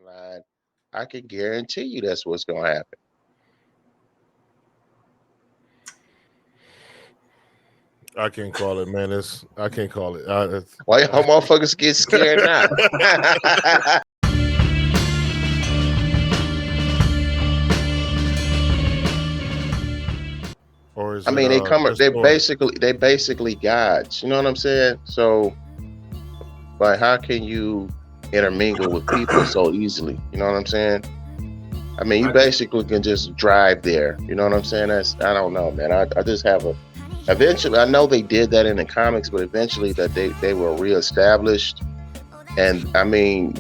line, I can guarantee you that's what's gonna happen. I can't call it, man. I can't call it. Why y'all motherfuckers get scared now? Or is I it mean, just they basically gods. You know what I'm saying? So, like, how can you intermingle with people so easily? You know what I'm saying? I mean, you basically can just drive there. You know what I'm saying? I don't know, man. I just have a. Eventually, I know they did that in the comics, but eventually that they were reestablished. And I mean,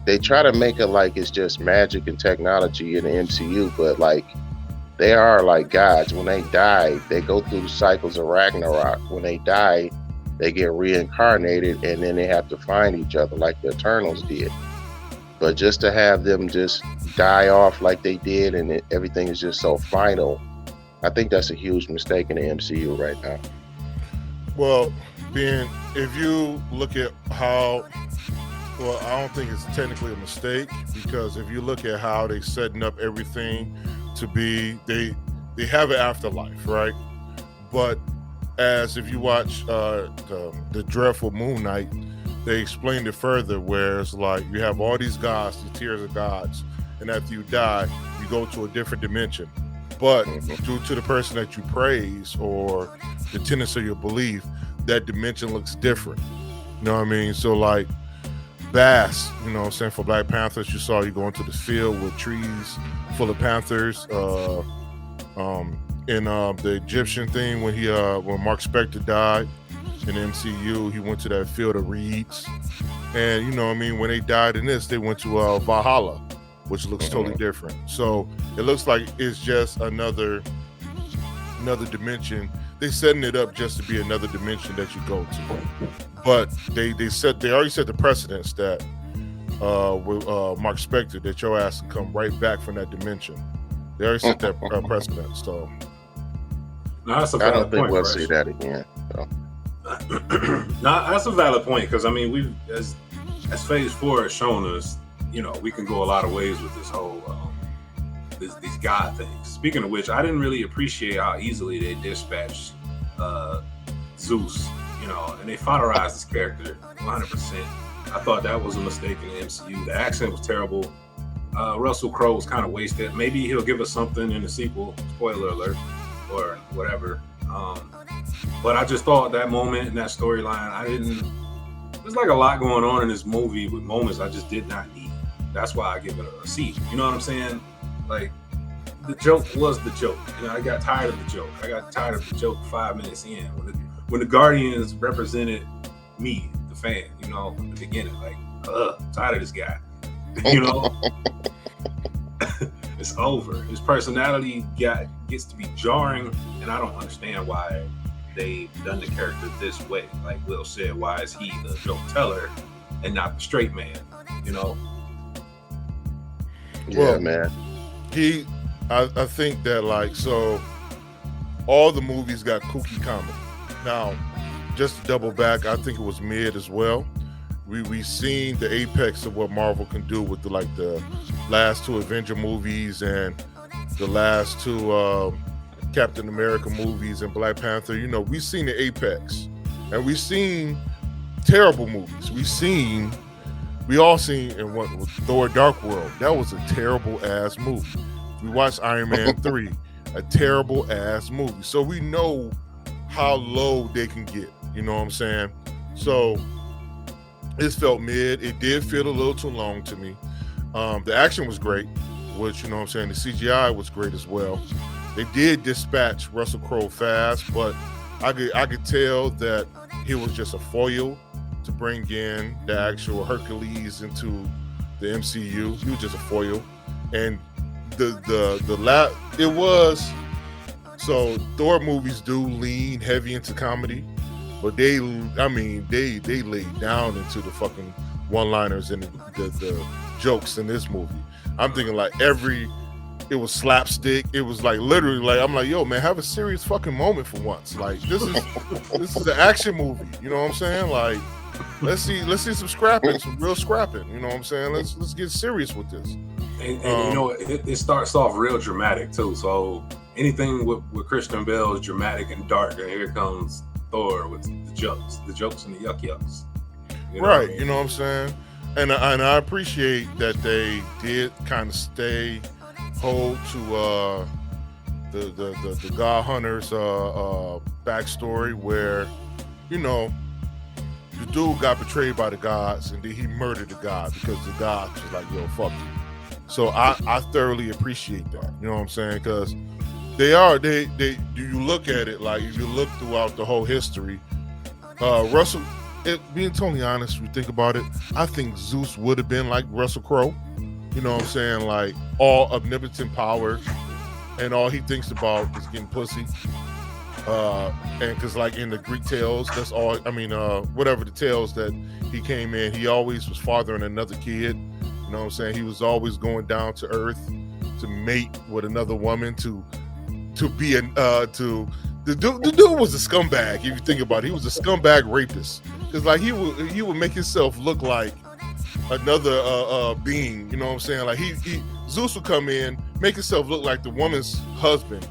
they try to make it like it's just magic and technology in the MCU, but like they are like gods. When they die, they go through the cycles of Ragnarok. When they die, they get reincarnated, and then they have to find each other like the Eternals did. But just to have them just die off like they did, and everything is just so final, I think that's a huge mistake in the MCU right now. Well, if you look at how, well, I don't think it's technically a mistake, because if you look at how they setting up everything to be, they have an afterlife, right? But as if you watch the dreadful Moon Knight, they explained it further, where it's like you have all these gods, the tiers of gods, and after you die, you go to a different dimension. But due to the person that you praise or the tenets of your belief, that dimension looks different. You know what I mean? So like Bass, you know what I'm saying, for Black Panthers, you saw you go into the field with trees full of panthers. In the Egyptian thing, when Mark Spector died in the MCU, he went to that field of reeds. And you know what I mean, when they died in this, they went to Valhalla, which looks totally different. So it looks like it's just another dimension. They setting it up just to be another dimension that you go to. But they already set the precedence that with Mark Spector, that your ass can come right back from that dimension. They already set that precedent. So no, that's a I don't valid think point, we'll Fresh. see that again. So. No, that's a valid point, because I mean, we've as Phase 4 has shown us, you know, we can go a lot of ways with this whole these God things. Speaking of which, I didn't really appreciate how easily they dispatched Zeus, you know, and they fodderized this character 100%. I thought that was a mistake in the MCU. The accent was terrible. Russell Crowe was kind of wasted. Maybe he'll give us something in the sequel, spoiler alert, or whatever. But I just thought that moment in that storyline, there's like a lot going on in this movie with moments I just did not need. That's why I give it a C. You know what I'm saying? Like, the joke was the joke. You know, I got tired of the joke. I got tired of the joke 5 minutes in. When the Guardians represented me, the fan, you know, in the beginning, like, tired of this guy. You know? It's over. His personality gets to be jarring, and I don't understand why they've done the character this way. Like Will said, why is he the joke teller and not the straight man? You know? Yeah, well, man. I think that, like, so all the movies got kooky comedy. Now, just to double back, I think it was mid as well. We seen the apex of what Marvel can do with the last two Avenger movies and the last two Captain America movies and Black Panther. You know, we've seen the apex, and we've seen terrible movies. We all seen in with Thor: Dark World. That was a terrible ass movie. We watched Iron Man 3, a terrible ass movie. So we know how low they can get. You know what I'm saying? So it felt mid. It did feel a little too long to me. The action was great, which, you know what I'm saying, the CGI was great as well. They did dispatch Russell Crowe fast, but I could tell that he was just a foil to bring in the actual Hercules into the MCU. He was just a foil. And it was, so Thor movies do lean heavy into comedy, but they laid down into the fucking one-liners and the jokes in this movie. I'm thinking like it was slapstick. It was like literally like, I'm like, yo, man, have a serious fucking moment for once. Like, this is an action movie. You know what I'm saying? Like, let's see some scrapping, some real scrapping. You know what I'm saying? Let's get serious with this. And you know, it starts off real dramatic too. So anything with Christian Bale is dramatic and dark, and here comes Thor with the jokes and the yucks. You know right? what I mean? You know what I'm saying? And I appreciate that they did kind of stay hold to the God Hunter's backstory, where you know the dude got betrayed by the gods and then he murdered the god because the gods was like, yo, fuck you. So I thoroughly appreciate that. You know what I'm saying? Because they you look at it, like if you look throughout the whole history, Russell, being totally honest, if you think about it, I think Zeus would have been like Russell Crowe. You know what I'm saying? Like all omnipotent power, and all he thinks about is getting pussy. And because like in the Greek tales, that's all. I mean, whatever the tales that he came in, he always was fathering another kid. You know what I'm saying? He was always going down to earth to mate with another woman, to be the dude was a scumbag. If you think about it, he was a scumbag rapist. Because like he would make himself look like another being. You know what I'm saying? Like he Zeus would come in, make himself look like the woman's husband,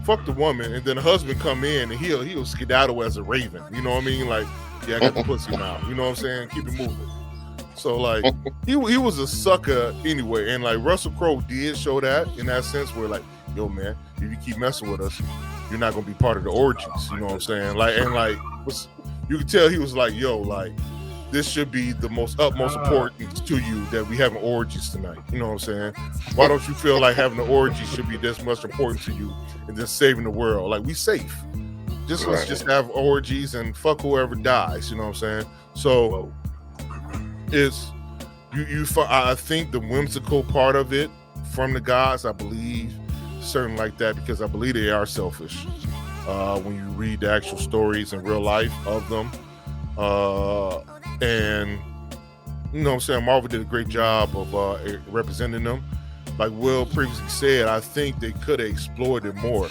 fuck the woman, and then the husband come in and he'll skedaddle as a raven. You know what I mean? Like, yeah, I got the pussy now. You know what I'm saying? Keep it moving. So like he was a sucker anyway, and like Russell Crowe did show that in that sense where like, yo man, if you keep messing with us, you're not gonna be part of the orgies. You know what I'm saying? Like, and like you could tell he was like, yo, like this should be the utmost importance to you that we having orgies tonight. You know what I'm saying? Why don't you feel like having an orgy should be this much important to you and just saving the world? Like we safe. Let's just have orgies and fuck whoever dies. You know what I'm saying? So it's I think the whimsical part of it from the gods, I believe certain like that, because I believe they are selfish. When you read the actual stories in real life of them. And you know what I'm saying, Marvel did a great job of representing them. Like Will previously said, I think they could have explored it more.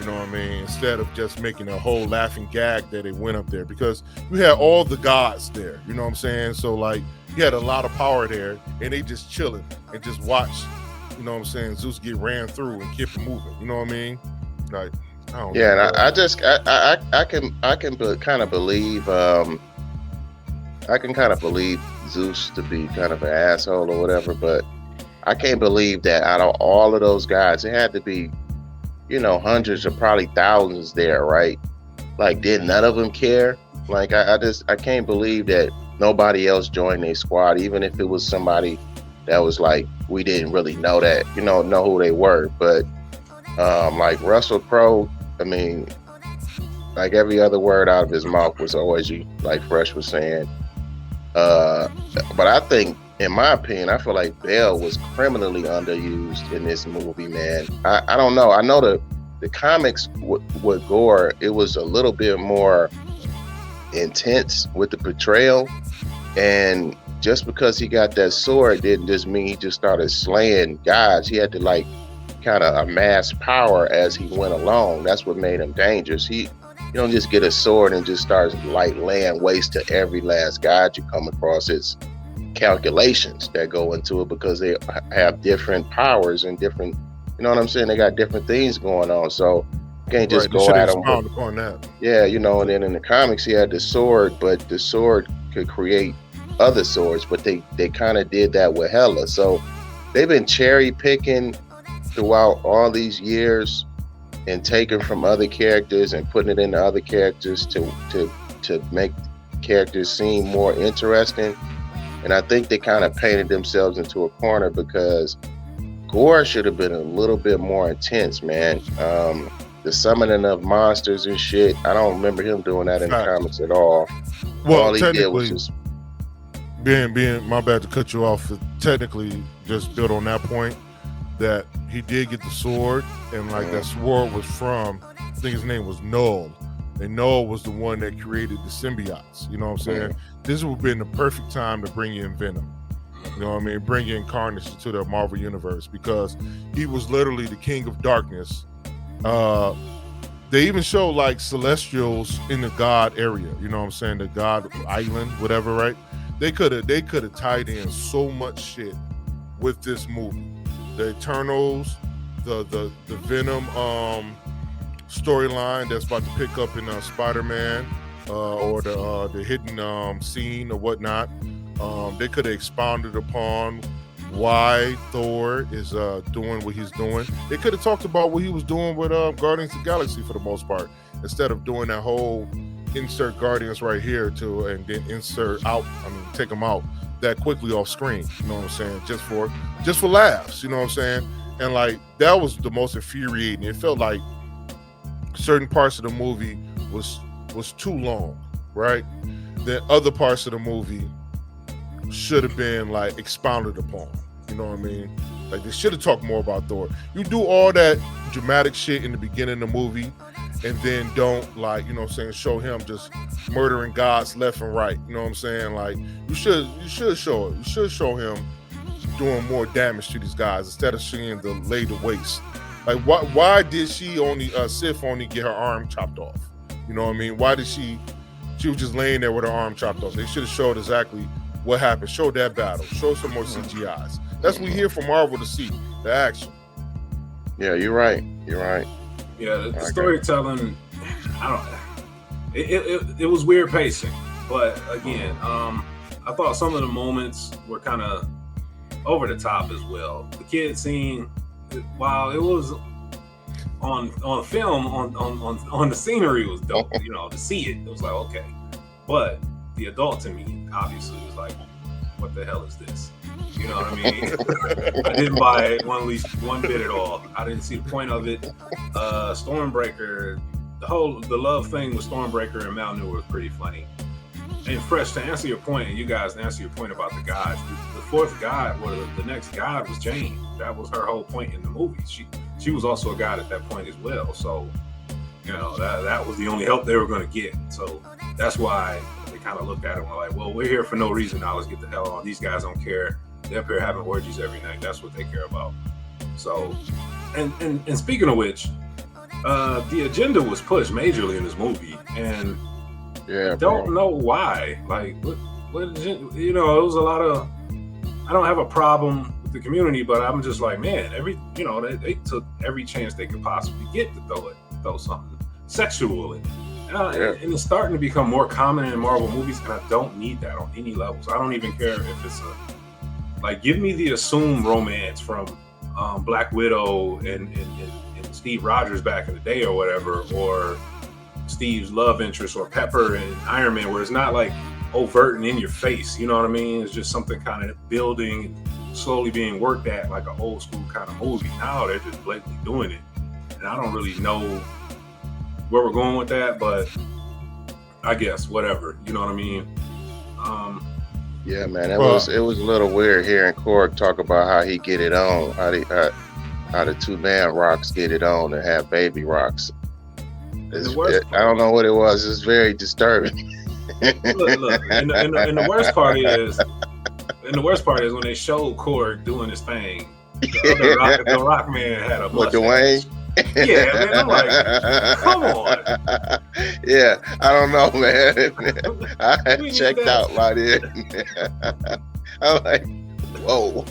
You know what I mean? Instead of just making a whole laughing gag that they went up there, because you had all the gods there. You know what I'm saying? So like you had a lot of power there, and they just chilling and just watch. You know what I'm saying? Zeus get ran through and keep it moving. You know what I mean? Like I don't know. Yeah, and I can kind of believe. I can kind of believe Zeus to be kind of an asshole or whatever, but I can't believe that out of all of those guys, it had to be, you know, hundreds or probably thousands there, right? Like, did none of them care? Like, I can't believe that nobody else joined their squad, even if it was somebody that was like, we didn't really know that, you know who they were. But like Russell Crowe, I mean, like every other word out of his mouth was always, like Fresh was saying. But I think, in my opinion, I feel like Bale was criminally underused in this movie, man. I don't know. I know the comics with Gore, it was a little bit more intense with the portrayal, and just because he got that sword didn't just mean he just started slaying guys. He had to like kind of amass power as he went along. That's what made him dangerous. You don't just get a sword and just start like laying waste to every last guy you come across. It's calculations that go into it because they have different powers and different, you know what I'm saying? They got different things going on. So you can't just go at them. Upon that. Yeah, you know, and then in the comics he had the sword, but the sword could create other swords, but they kind of did that with Hela. So they've been cherry picking throughout all these years and taking from other characters and putting it into other characters to make characters seem more interesting. And I think they kind of painted themselves into a corner because Gore should have been a little bit more intense, man. The summoning of monsters and shit, I don't remember him doing that in the comics at all. Well, all he did was just being my bad to cut you off. Technically, just build on that point that he did get the sword, and like that sword was from, I think his name was Null, and Null was the one that created the symbiotes. You know what I'm saying? This would have been the perfect time to bring in Venom. You know what I mean? Bring in Carnage into the Marvel universe, because he was literally the king of darkness. That They even show like celestials in the God area. You know what I'm saying? The God Island, whatever, right? They could have tied in so much shit with this movie. The Eternals, the Venom storyline that's about to pick up in Spider-Man, or the hidden scene or whatnot. They could have expounded upon why Thor is doing what he's doing. They could have talked about what he was doing with Guardians of the Galaxy for the most part, instead of doing that whole insert Guardians right here and then insert out. I mean, take them out that quickly off screen. You know what I'm saying? Just for laughs. You know what I'm saying? And like that was the most infuriating. It felt like certain parts of the movie was too long, right? Then other parts of the movie should have been like expounded upon. You know what I mean? Like they should have talked more about Thor. You do all that dramatic shit in the beginning of the movie, and then don't, like, you know what I'm saying, show him just murdering gods left and right. You know what I'm saying? Like you should show it. You should show him doing more damage to these guys instead of seeing the lay to waste. Like why did she only Sif only get her arm chopped off? You know what I mean? Why did she was just laying there with her arm chopped off? They should have showed exactly what happened. Show that battle. Show some more CGIs. That's what we hear from Marvel to see the action. Yeah, you're right. You're right. Yeah, the storytelling, I don't. It was weird pacing, but again, I thought some of the moments were kind of over the top as well. The kid scene, while it was on film, on the scenery was dope. You know, to see it was like okay, but the adult in me obviously was like, what the hell is this? You know what I mean? I didn't buy it one bit at all. I didn't see the point of it. Stormbreaker, the love thing with Stormbreaker and Mjolnir was pretty funny. And Fresh, to answer your point, and you guys answer your point about the gods, the fourth god, or the next god was Jane. That was her whole point in the movie. She was also a god at that point as well. So, you know, that was the only help they were going to get. So that's why they kind of looked at it and were like, well, we're here for no reason now. Let's get the hell on. These guys don't care. They're up here having orgies every night. That's what they care about. So, and speaking of which, the agenda was pushed majorly in this movie, and yeah, don't know why. Like, what you know, it was a lot of. I don't have a problem with the community, but I'm just like, man, they took every chance they could possibly get to throw something sexual in it. And it's starting to become more common in Marvel movies, and I don't need that on any levels. I don't even care if it's like, give me the assumed romance from Black Widow and Steve Rogers back in the day or whatever, or Steve's love interest, or Pepper and Iron Man, where it's not like overt and in your face. You know what I mean? It's just something kind of building, slowly being worked at, like an old school kind of movie. Now they're just blatantly doing it, and I don't really know where we're going with that, but I guess whatever. You know what I mean? Yeah, man, it was a little weird hearing Korg talk about how he get it on, how the two man rocks get it on and have baby rocks. I don't know what it was. It's very disturbing. Look, and the worst part is when they showed Korg doing his thing. The rock man had a mustache. Dwayne? Yeah, man, I'm like, come on. Yeah, I don't know, man. I had checked out right in. I'm like, whoa.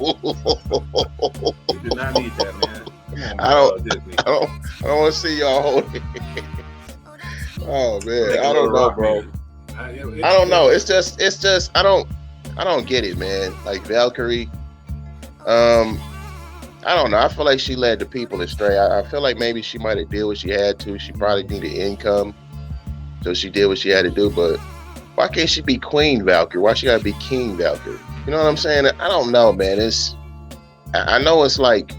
You did not need that, man. Come on, I don't want to see y'all holding. Oh man, I don't know, bro. I don't know. It's just I don't get it, man. Like Valkyrie, I don't know. I feel like she led the people astray. I feel like maybe she might have did what she had to. She probably needed income, so she did what she had to do. But why can't she be Queen Valkyrie? Why she gotta be King Valkyrie? You know what I'm saying? I don't know, man. I know it's like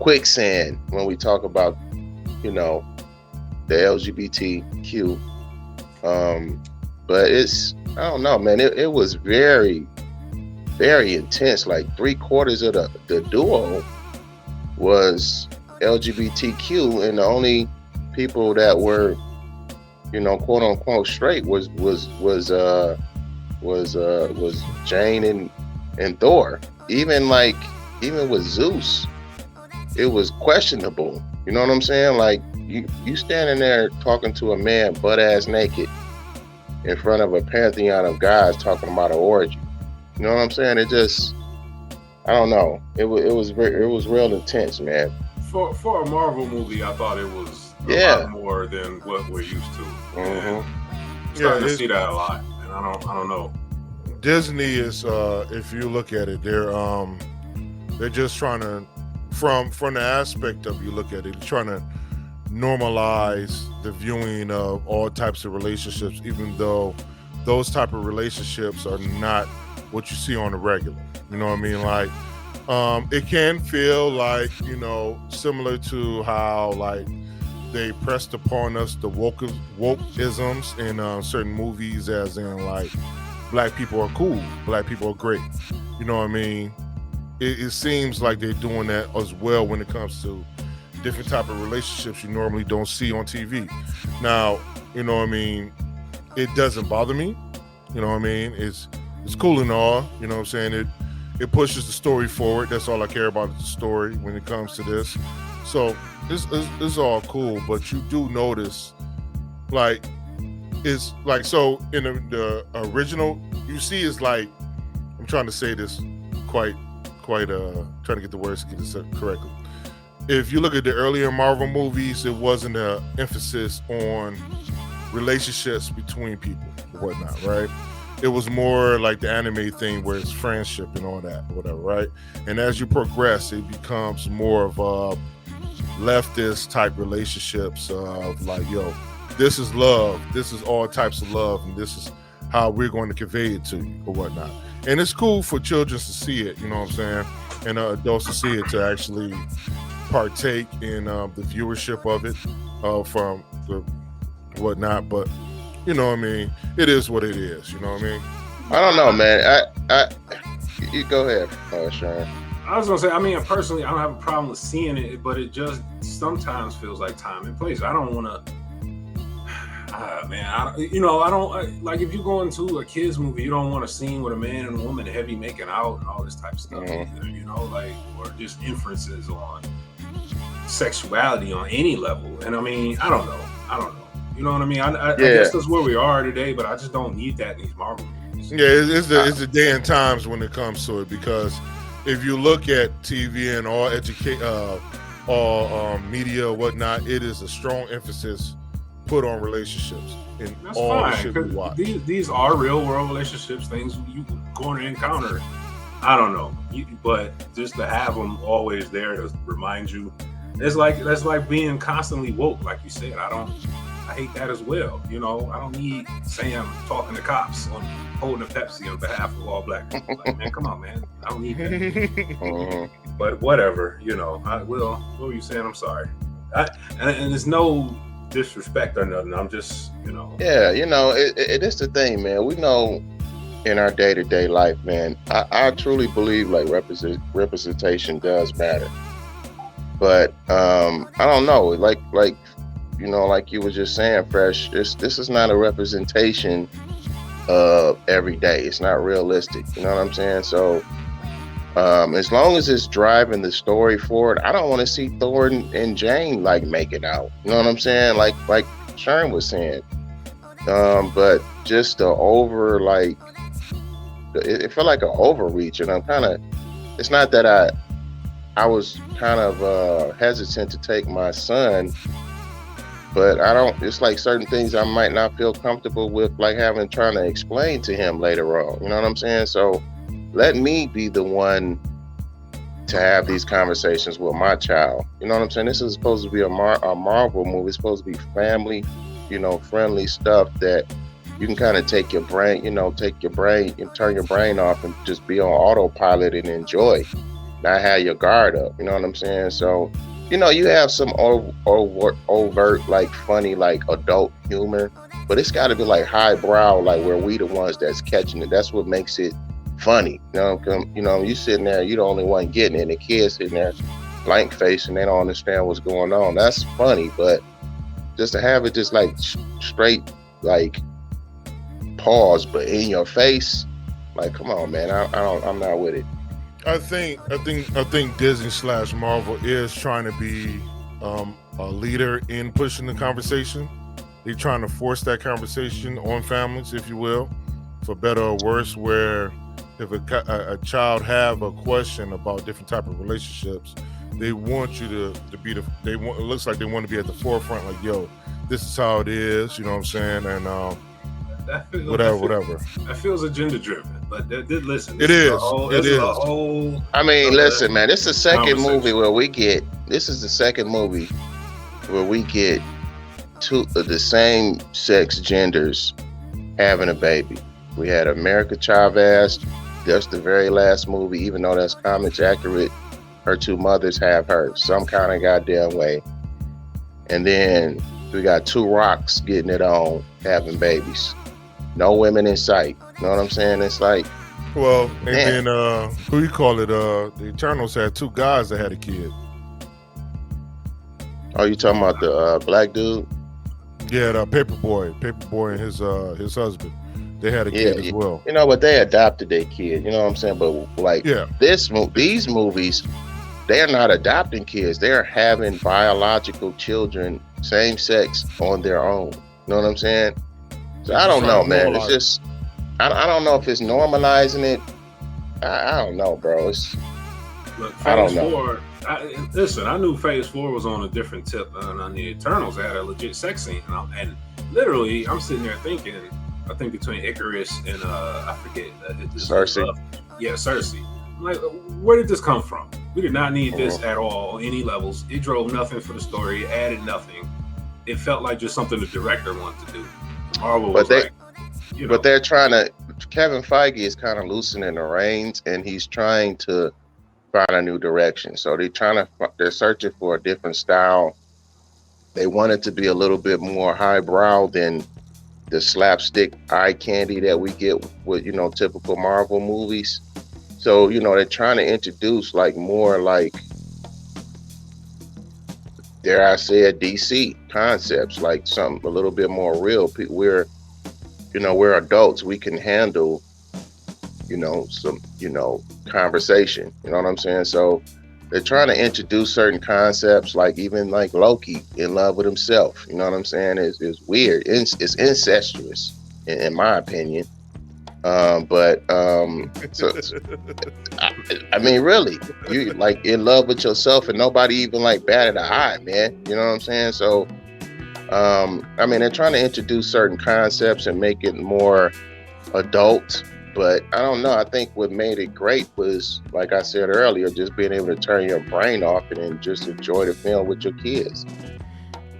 quicksand when we talk about, you know, the LGBTQ. But I don't know, man. It was very, very intense. Like 3/4 of the duo was LGBTQ, and the only people that were, you know, quote unquote straight was Jane and Thor. Even with Zeus, it was questionable. You know what I'm saying? Like, you standing there talking to a man butt ass naked in front of a pantheon of guys talking about an orgy. You know what I'm saying? It just, I don't know. It was real intense, man. For a Marvel movie, I thought it was a lot more than what we're used to. Starting to see that a lot, and I don't know. Disney is, if you look at it, they're just trying to, from the aspect of you look at it, they're trying to normalize the viewing of all types of relationships, even though those type of relationships are not what you see on the regular. You know what I mean? Like, it can feel like, you know, similar to how like they pressed upon us the wokeisms in certain movies, as in like black people are cool, black people are great. You know what I mean? It seems like they're doing that as well when it comes to different type of relationships you normally don't see on TV. Now, you know what I mean? It doesn't bother me. You know what I mean? It's cool and all. You know what I'm saying? It pushes the story forward. That's all I care about is the story when it comes to this. So it's all cool, but you do notice, like, it's like, so in the original, you see, it's like, I'm trying to say this quite trying to get the words correctly. If you look at the earlier Marvel movies, it wasn't an emphasis on relationships between people or whatnot, right? It was more like the anime thing where it's friendship and all that, whatever, right? And as you progress, it becomes more of leftist type relationships of like, yo, this is love, this is all types of love, and this is how we're going to convey it to you or whatnot. And it's cool for children to see it, you know what I'm saying? And adults to see it, to actually partake in the viewership of it from the whatnot. But you know what I mean? It is what it is, you know what I mean? I don't know, man. You go ahead, Sharon. I was gonna say, I mean, personally, I don't have a problem with seeing it, but it just sometimes feels like time and place. I don't want to. I don't like, if you go into a kids movie, you don't want a scene with a man and a woman heavy making out and all this type of stuff either, you know, like, or just inferences on sexuality on any level. And I mean, I don't know. You know what I mean? I guess that's where we are today, but I just don't need that in these Marvel movies. Yeah, it's the day and times when it comes to it, because if you look at TV and all media or whatnot, it is a strong emphasis put on relationships in that's all fine, the shit we watch. These are real world relationships, things you going to encounter. I don't know, but just to have them always there to remind you, that's like being constantly woke, like you said. I hate that as well. You know, I don't need Sam talking to cops on holding a Pepsi on behalf of all black people. Like, man, come on, man. I don't need that. But whatever, you know. What were you saying? I'm sorry. And there's no disrespect or nothing. I'm just, you know. Yeah, you know, it is the thing, man. We know in our day-to-day life, man, I truly believe like representation does matter. But I don't know, like you know, like you were just saying, Fresh, this is not a representation of every day. It's not realistic. You know what I'm saying? So as long as it's driving the story forward, I don't want to see Thor and Jane like make it out. You know what I'm saying? Like Sharon was saying. But just the over, like, it felt like an overreach, and I'm kind of, it's not that I was kind of hesitant to take my son, but I don't, it's like certain things I might not feel comfortable with, like trying to explain to him later on. You know what I'm saying? So let me be the one to have these conversations with my child. You know what I'm saying? This is supposed to be a Marvel movie. It's supposed to be family, you know, friendly stuff that you can kind of take your brain and turn your brain off and just be on autopilot and enjoy, not have your guard up. You know what I'm saying? So, you know, you have some overt, like funny, like adult humor, but it's got to be like highbrow, like where we the ones that's catching it. That's what makes it funny. You know, you sitting there, you the only one getting it, and the kids sitting there blank face and they don't understand what's going on. That's funny, but just to have it just like straight, like pause, but in your face, like, come on, man, I'm not with it. I think Disney / Marvel is trying to be a leader in pushing the conversation. They're trying to force that conversation on families, if you will, for better or worse. Where if a child have a question about different type of relationships, they want you to be it looks like they want to be at the forefront. Like, yo, this is how it is. You know what I'm saying? And whatever. That feels agenda driven, but listen, it is. It is a whole. I mean, listen, man. This is the second movie where we get. This is the second movie where we get two of the same sex genders having a baby. We had America Chavez. That's the very last movie, even though that's comics accurate. Her two mothers have her some kind of goddamn way, and then we got two rocks getting it on, having babies. No women in sight. You know what I'm saying? It's like, well, and man. then who you call it? The Eternals had two guys that had a kid. Oh, you talking about the black dude? Yeah, the Paperboy and his husband. They had a kid as well. You know, but they adopted their kid. You know what I'm saying? But like these movies, they are not adopting kids. They are having biological children, same sex, on their own. You know what I'm saying? So I don't know, man. It's just I don't know if it's normalizing it. I don't know, bro. I don't know. Listen, I knew Phase 4 was on a different tip, and on the Eternals, they had a legit sex scene, and literally, I'm sitting there thinking, I think between Icarus and I forget Cersei. Cersei. I'm like, where did this come from? We did not need this at all, on any levels. It drove nothing for the story. It added nothing. It felt like just something the director wanted to do. Marvel was but they're trying to. Kevin Feige is kind of loosening the reins, and he's trying to find a new direction. So they're searching for a different style. They want it to be a little bit more highbrow than the slapstick eye candy that we get with, typical Marvel movies. So, they're trying to introduce like more like, dare I say it, DC concepts, like something a little bit more real. We're adults. We can handle, some, conversation. You know what I'm saying? So they're trying to introduce certain concepts, like even like Loki in love with himself. You know what I'm saying? It's weird. It's incestuous, in my opinion. I mean, really, you like in love with yourself, and nobody even like batted an eye, man. You know what I'm saying? So, I mean, they're trying to introduce certain concepts and make it more adult. But I don't know. I think what made it great was, like I said earlier, just being able to turn your brain off and then just enjoy the film with your kids.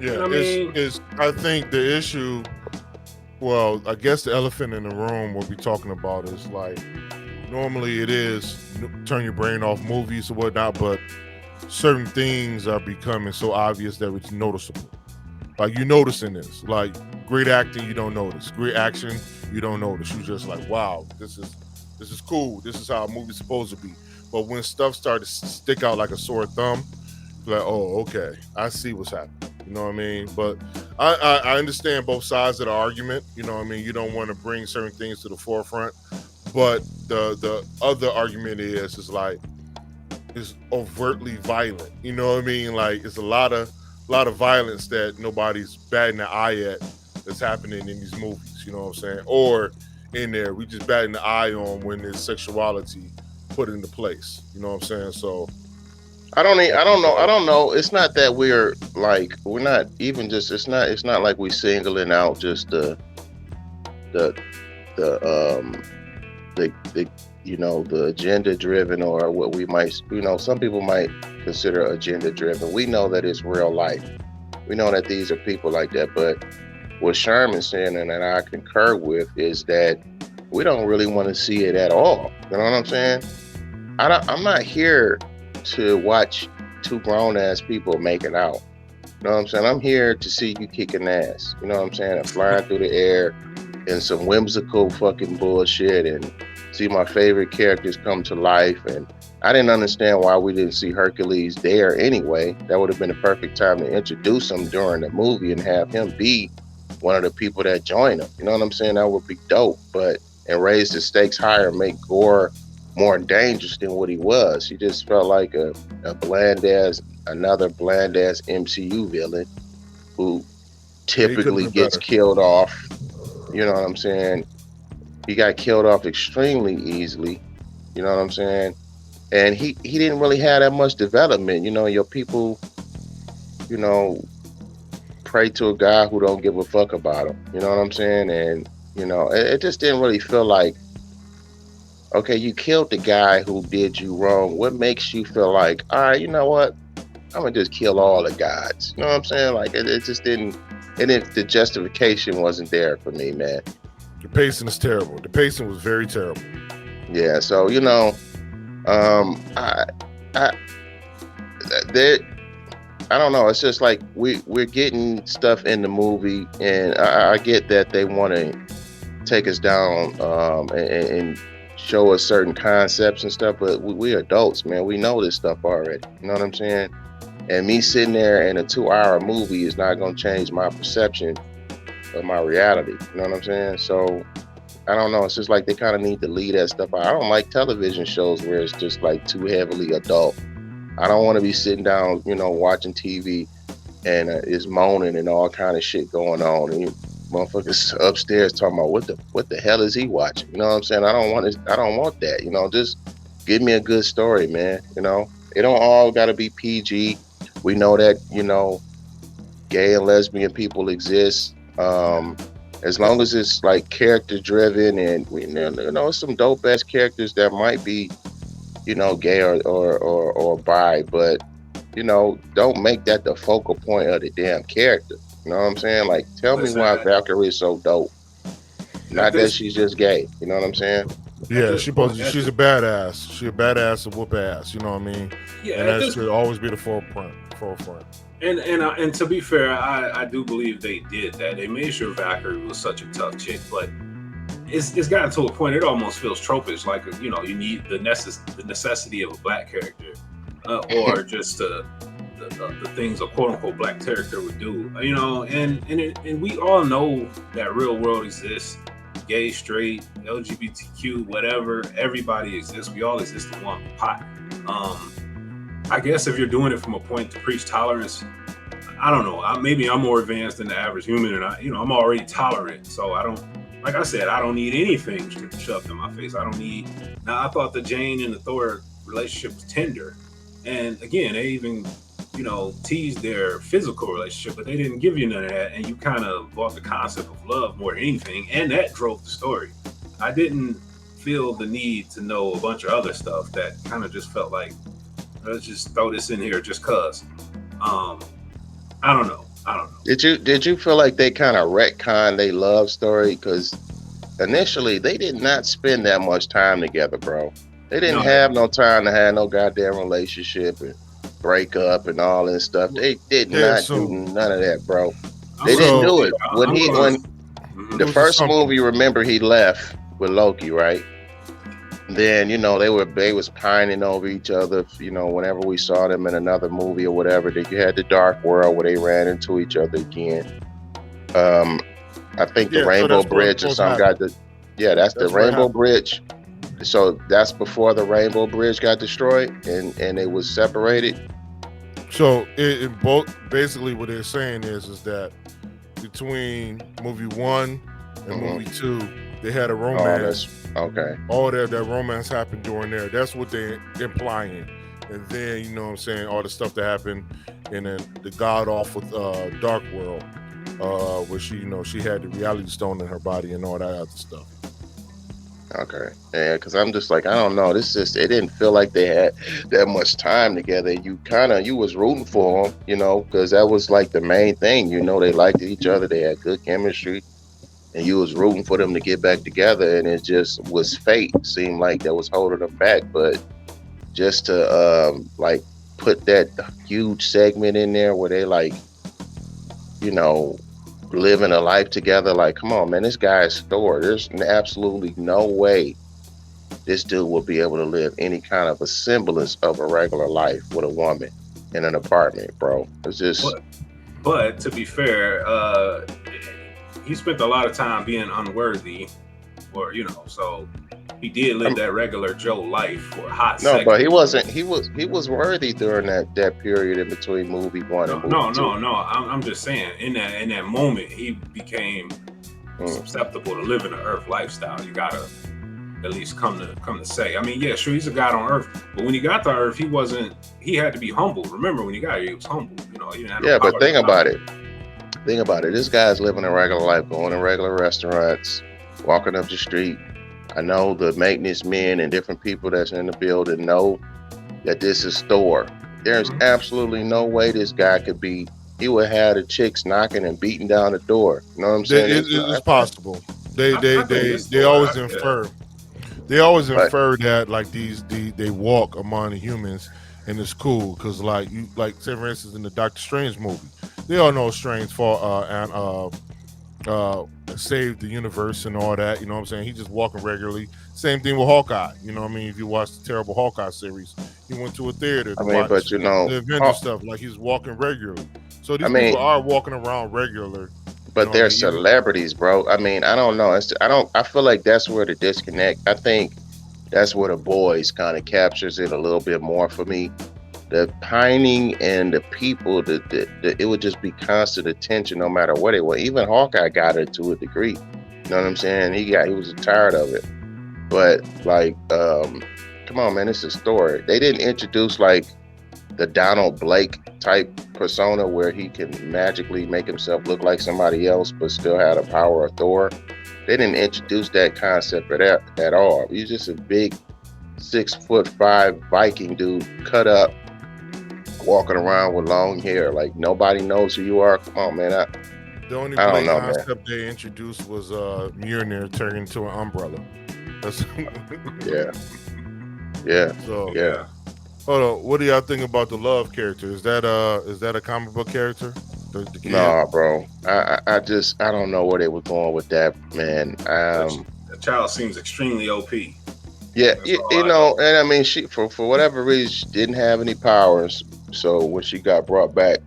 Yeah, I think the issue, well, I guess the elephant in the room what we're talking about is like, normally it is turn your brain off movies or whatnot, but certain things are becoming so obvious that it's noticeable. Like, you noticing this, like great acting, you don't notice. Great action, you don't notice. You just like, wow, this is cool. This is how a movie's supposed to be. But when stuff starts to stick out like a sore thumb, like, oh, okay, I see what's happening. You know what I mean? But I understand both sides of the argument. You know what I mean? You don't want to bring certain things to the forefront. But the other argument is like, it's overtly violent. You know what I mean? Like, it's a lot of violence that nobody's batting an eye at that's happening in these movies. You know what I'm saying? Or in there, we just batting the eye on when there's sexuality put into place. You know what I'm saying? So I don't know. It's not that we're not even just. It's not like we singling out just the agenda driven, or what we might, some people might consider agenda driven. We know that it's real life. We know that these are people like that. But what Sherman's saying, and that I concur with, is that we don't really want to see it at all. You know what I'm saying? I'm not here to watch two grown ass people making out. You know what I'm saying? I'm here to see you kicking ass. You know what I'm saying? And flying through the air and some whimsical fucking bullshit, and see my favorite characters come to life. And I didn't understand why we didn't see Hercules there anyway. That would have been the perfect time to introduce him during the movie and have him be one of the people that join him. You know what I'm saying? That would be dope. And raise the stakes higher, make Gore more dangerous than what he was. He just felt like a bland ass another bland ass MCU villain who Yeah, he could typically have been gets better. killed off. You know what I'm saying? He got killed off extremely easily. You know what I'm saying? And he didn't really have that much development. You know, your people, you know, pray to a guy who don't give a fuck about him. You know what I'm saying? And it just didn't really feel like, okay, you killed the guy who did you wrong. What makes you feel like, all right, you know what? I'm gonna just kill all the gods. You know what I'm saying? Like it just didn't. And if the justification wasn't there for me, man. The pacing is terrible. The pacing was very terrible. Yeah. So I, I, there. I don't know. It's just like we're getting stuff in the movie, and I get that they want to take us down and show us certain concepts and stuff, but we adults, man. We know this stuff already. You know what I'm saying? And me sitting there in a 2-hour movie is not going to change my perception of my reality. You know what I'm saying? So I don't know. It's just like they kind of need to leave that stuff out. I don't like television shows where it's just like too heavily adult. I don't want to be sitting down, watching TV and it's moaning and all kind of shit going on, and you motherfuckers upstairs talking about what the hell is he watching? You know what I'm saying? I don't want that. Just give me a good story, man. It don't all got to be PG. We know that gay and lesbian people exist. As long as it's like character driven, and we some dope ass characters that might be gay or bi, but don't make that the focal point of the damn character. You know what I'm saying? Like, tell me Listen, why Valkyrie is so dope. Not that this she's just gay. You know what I'm saying? Yeah, this point, she's a badass. She's a badass to whoop ass. You know what I mean? yeah, and that should always be the forefront. And to be fair, I do believe they did that. They made sure Valkyrie was such a tough chick, but it's gotten to a point it almost feels tropish. Like you need the necessity of a black character, or just the things a quote unquote black character would do. And we all know that real world exists. Gay, straight, LGBTQ, whatever. Everybody exists. We all exist in one pot. I guess if you're doing it from a point to preach tolerance, I don't know. Maybe I'm more advanced than the average human, and I'm already tolerant. So I don't, like I said, I don't need anything shoved in my face. I don't need. Now I thought the Jane and the Thor relationship was tender, and again, they even teased their physical relationship, but they didn't give you none of that, and you kind of bought the concept of love more than anything, and that drove the story. I didn't feel the need to know a bunch of other stuff that kind of just felt like, let's just throw this in here just cause. I don't know. Did you feel like they kind of retconned their love story? Because initially they did not spend that much time together, bro. They didn't have no time to have no goddamn relationship and break up and all this stuff. They did not do none of that, bro. They didn't do it. When the first movie, remember, he left with Loki, right? Then they was pining over each other. Whenever we saw them in another movie or whatever, that you had the Dark World where they ran into each other again. I think the Rainbow Bridge or something got the. Yeah, that's the Rainbow Bridge. So that's before the Rainbow Bridge got destroyed and it was separated. So in both, basically what they're saying is that between movie 1 and movie 2, they had a romance. Okay. All that romance happened during there. That's what they're implying. And then, what I'm saying, all the stuff that happened in the god awful Dark World, where she had the reality stone in her body and all that other stuff. Okay. Yeah, because I'm just like, I don't know. It didn't feel like they had that much time together. You was rooting for them, because that was like the main thing. They liked each other. They had good chemistry. And you was rooting for them to get back together, and it just was fate. It seemed like that was holding them back. But just to put that huge segment in there where they living a life together, like, come on, man, this guy is Thor. There's absolutely no way this dude will be able to live any kind of a semblance of a regular life with a woman in an apartment, bro. It's just. But to be fair, he spent a lot of time being unworthy, or so he did live that regular Joe life for a hot No, second. but he wasn't. He was worthy during that period in between movie one and movie two. No. I'm just saying, in that moment, he became susceptible to living the Earth lifestyle. You gotta at least come to say. I mean, yeah, sure, he's a god on Earth, but when he got to Earth, he had to be humble. Remember, when he got here, he was humble. He didn't have no But power think about it. Think about it. This guy's living a regular life, going to regular restaurants, walking up the street. I know the maintenance men and different people that's in the building know that this is Thor. There's absolutely no way this guy could be. He would have the chicks knocking and beating down the door. You know what I'm saying? It's possible. They always infer. They always infer that like they walk among the humans, and it's cool because say for instance in the Doctor Strange movie, they all know Strange saved the universe and all that. You know what I'm saying? He just walking regularly. Same thing with Hawkeye. You know what I mean? If you watch the terrible Hawkeye series, he went to a theater to watch the Avengers stuff. Like he's walking regularly. So these people are walking around regular. But they're celebrities, bro. I mean, I don't know. I feel like that's where the disconnect. I think that's where The Boys kind of captures it a little bit more for me. The pining and the people, it would just be constant attention no matter what it was. Even Hawkeye got it to a degree. You know what I'm saying? He was tired of it. But come on, man, it's a story. They didn't introduce like the Donald Blake type persona where he can magically make himself look like somebody else but still have the power of Thor. They didn't introduce that concept at all. He's just a big 6'5" Viking dude, cut up, walking around with long hair. Like nobody knows who you are. Come on, man. The only concept they introduced was Mjolnir turning into an umbrella. That's yeah. So yeah. Hold on. What do y'all think about the Love character? Is that a comic book character? The Nah, bro. I don't know where they were going with that, man. The child seems extremely OP. Yeah, and I mean, she for whatever reason she didn't have any powers. So when she got brought back,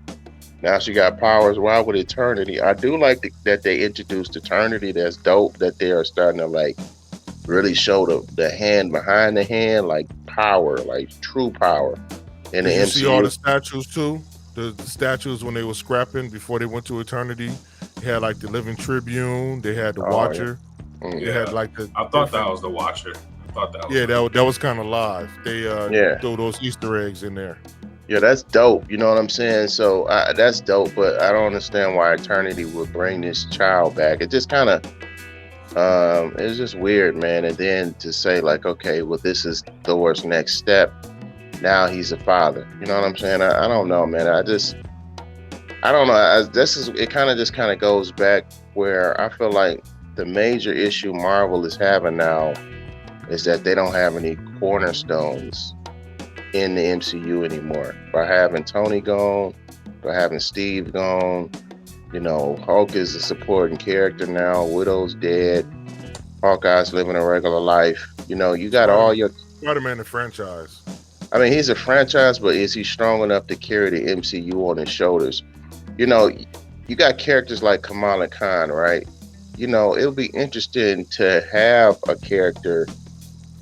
now she got powers. Why would Eternity? I do like that they introduced Eternity. That's dope. That they are starting to like really show the hand behind the hand, like power, like true power in the MCU. You see all the statues too. The statues when they were scrapping before they went to Eternity, they had like the Living Tribune. They had the Watcher. Yeah. They had like I thought that was the Watcher. That was kind of live. They threw those Easter eggs in there. Yeah, that's dope. You know what I'm saying? So that's dope, but I don't understand why Eternity would bring this child back. It just kind of, it's just weird, man. And then to say like, okay, well, this is Thor's next step. Now he's a father. You know what I'm saying? I don't know, man. I don't know. It kind of goes back where I feel like the major issue Marvel is having now is that they don't have any cornerstones in the MCU anymore. By having Tony gone, by having Steve gone, Hulk is a supporting character now. Widow's dead. Hawkeye's living a regular life. You got all your Spider-Man the franchise. I mean, he's a franchise, but is he strong enough to carry the MCU on his shoulders? You got characters like Kamala Khan, right? It'll be interesting to have a character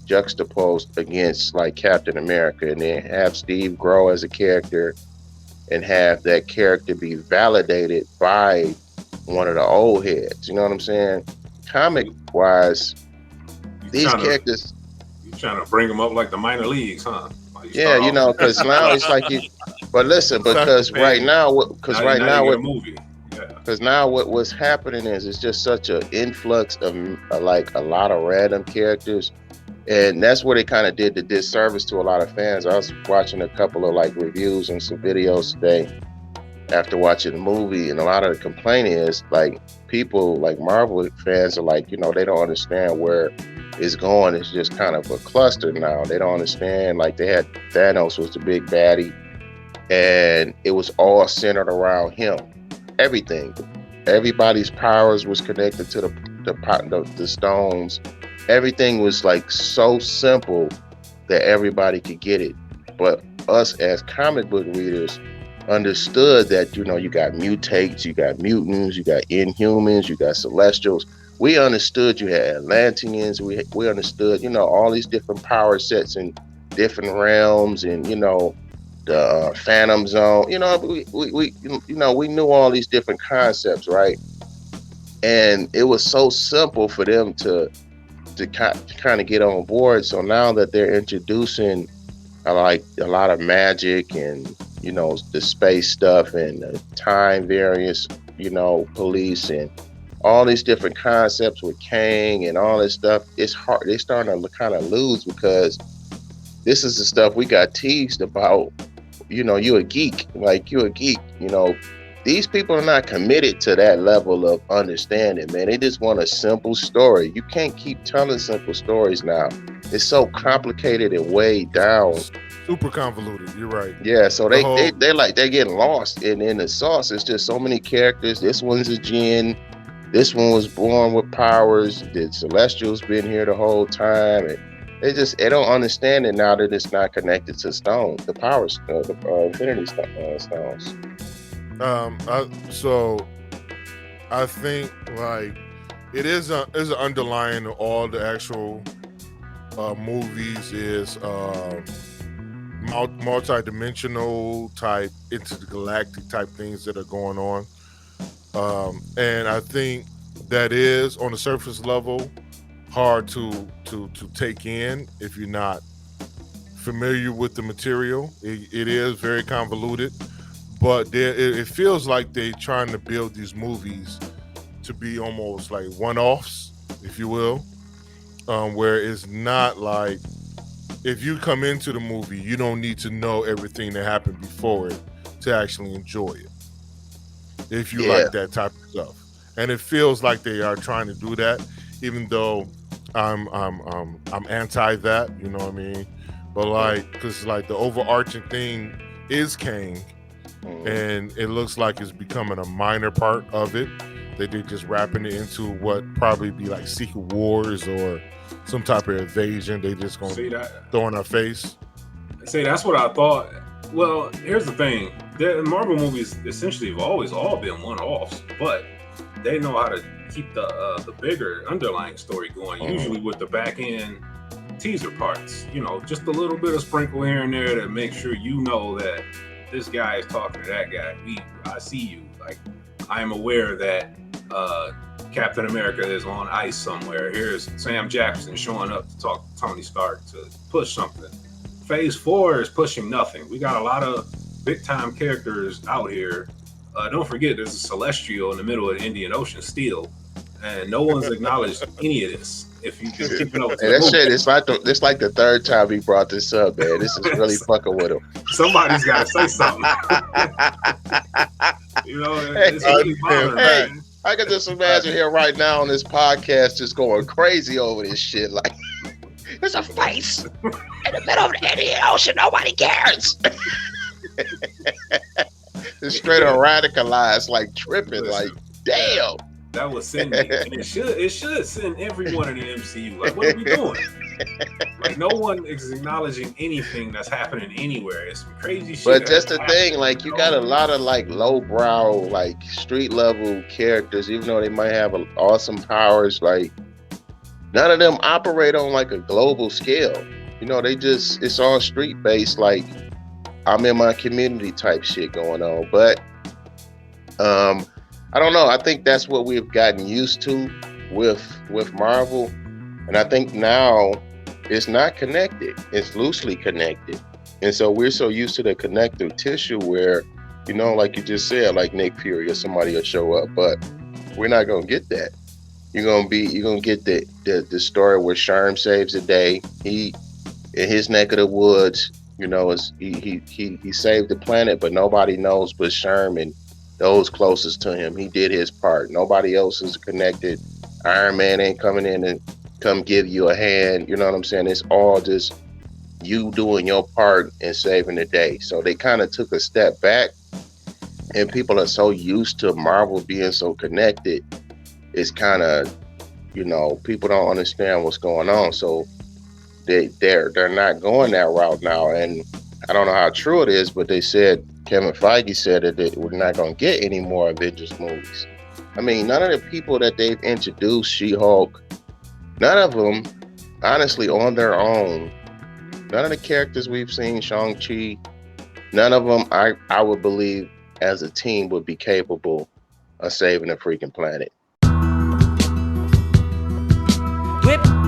juxtaposed against like Captain America, and then have Steve grow as a character and have that character be validated by one of the old heads. You know what I'm saying? Comic wise, these characters, you're trying to bring them up like the minor leagues, huh? Yeah, because now it's like you. But listen, because now what's happening is it's just such an influx of like a lot of random characters, and that's where they kind of did the disservice to a lot of fans. I was watching a couple of like reviews and some videos today after watching the movie, and a lot of the complaint is like people like Marvel fans are like, they don't understand where it's going. It's just kind of a cluster now. They don't understand. Like they had Thanos was the big baddie, and it was all centered around him. Everything, everybody's powers was connected to the stones. Everything was like so simple that everybody could get it. But us as comic book readers understood that you got mutates, you got mutants, you got Inhumans, you got Celestials. we understood you had Atlanteans. We understood, all these different power sets and different realms, and the Phantom Zone. We knew all these different concepts, right? And it was so simple for them to kind of get on board. So now that they're introducing like a lot of magic and the space stuff and the time variance, police and all these different concepts with Kang and all this stuff, it's hard. They're starting to kind of lose because this is the stuff we got teased about. You a geek, like you a geek. These people are not committed to that level of understanding, man. They just want a simple story. You can't keep telling simple stories now. It's so complicated and weighed down. Super convoluted. You're right. Yeah, so they're getting lost in the sauce. It's just so many characters. This one's a Jinn. This one was born with powers. The Celestials been here the whole time. And they don't understand it now that it's not connected to stone, the powers, the Infinity Stones. So I think like it is an underlying of all the actual movies is multi-dimensional type, intergalactic type things that are going on, and I think that is on the surface level hard to take in if you're not familiar with the material. It is very convoluted. But it feels like they're trying to build these movies to be almost like one-offs, if you will, where it's not like if you come into the movie, you don't need to know everything that happened before it to actually enjoy it. If you like that type of stuff, and it feels like they are trying to do that, even though I'm anti that, you know what I mean? But like, because like the overarching thing is Kang. And it looks like it's becoming a minor part of it. That they're just wrapping it into what probably be like Secret Wars or some type of invasion. They just gonna throw in our face. See, that's what I thought. Well, here's the thing: the Marvel movies essentially have always all been one-offs, but they know how to keep the bigger underlying story going. Usually with the back end teaser parts, just a little bit of sprinkle here and there to make sure that this guy is talking to that guy. I see you. Like, I am aware that Captain America is on ice somewhere. Here's Sam Jackson showing up to talk to Tony Stark to push something. Phase 4 is pushing nothing. We got a lot of big time characters out here. Don't forget, there's a Celestial in the middle of the Indian Ocean still, and no one's acknowledged any of this. If you just keep it up, that shit, it's like the third time he brought this up, man. This is really fucking with him. Somebody's got to say something. It's really bothering me. I can just imagine him right now on this podcast just going crazy over this shit. Like, there's a face in the middle of the Indian Ocean. Nobody cares. It's straight up radicalized, like tripping. Like, damn. That was sending, and it should send everyone in the MCU. Like, what are we doing? Like, no one is acknowledging anything that's happening anywhere. It's some crazy shit. But just the thing, like, you got a lot of like lowbrow, like street level characters, even though they might have awesome powers. Like, none of them operate on like a global scale. It's all street based. Like, I'm in my community type shit going on. But I don't know. I think that's what we've gotten used to with Marvel. And I think now it's not connected. It's loosely connected. And so we're so used to the connective tissue where, like you just said, like Nick Fury or somebody will show up, but we're not going to get that. You're going to get the story where Sherm saves the day. He, in his neck of the woods, he saved the planet, but nobody knows but Sherm and those closest to him. He did his part. Nobody else is connected. Iron Man ain't coming in and come give you a hand. You know what I'm saying? It's all just you doing your part and saving the day. So they kind of took a step back, and people are so used to Marvel being so connected. It's kind of, people don't understand what's going on. So they're not going that route now. And I don't know how true it is, but they said, Kevin Feige said that we're not going to get any more Avengers movies. I mean, none of the people that they've introduced, She-Hulk, none of them, honestly, on their own, none of the characters we've seen, Shang-Chi, none of them, I would believe, as a team, would be capable of saving the freaking planet. Whip